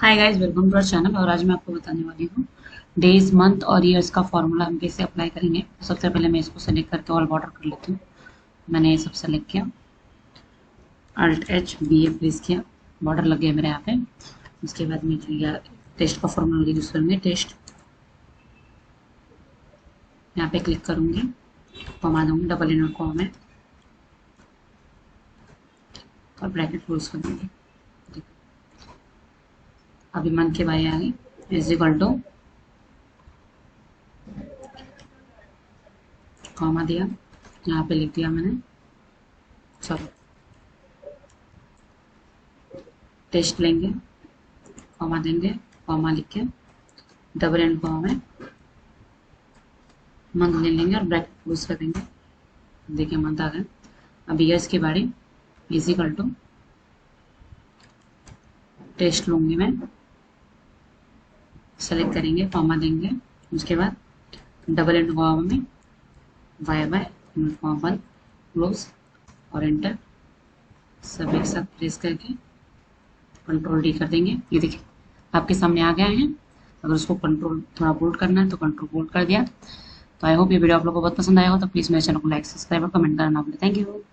Hi guys, welcome to our channel. और आज मैं आपको बताने वाली हूँ डेज, मंथ और ईयर्स का फॉर्मूला हम कैसे अप्लाई करेंगे। तो सबसे पहले मैं इसको सेलेक्ट करके ऑल बॉर्डर कर लेती हूँ। मैंने ये सब सेलेक्ट किया, अल्ट एच बी ए प्रेस किया, बॉर्डर लग गया मेरे यहाँ पे। उसके बाद मैं लिया टेस्ट का फॉर्मूला यूज करूँगी, टेस्ट। यहाँ पे क्लिक करूँगी, कॉमा दूँगी, डबल इनवर्ट कॉमा में, और ब्रैकेट क्लोज कर दूँगी। अभी मंथ के बारे आ गई, इज इक्वल टू कॉमा दिया, यहाँ पे लिख दिया मैंने, चलो टेस्ट लेंगे, कॉमा देंगे, कॉमा लिख के डबल एंड कॉमा में मंथ ले लेंगे और ब्रैकेट क्लोज कर देंगे। देखिए मंथ आ गया। अब ईयर्स के बारे इज इक्वल टू टेस्ट लूंगी मैं, सेलेक्ट करेंगे, कॉमा देंगे, उसके बाद डबल एंड कॉमा में वाई बाय कॉमा क्लोज और एंटर। सब एक साथ प्रेस करके कंट्रोल डी कर देंगे। ये देखिए आपके सामने आ गए हैं। अगर उसको कंट्रोल थोड़ा बोल्ड करना है तो कंट्रोल बोल्ड कर दिया। तो आई होप ये वीडियो आप लोगों को बहुत पसंद आएगा। तो प्लीज़ मेरे चैनल को लाइक, सब्सक्राइब और कमेंट करना ना भूलें। Thank you.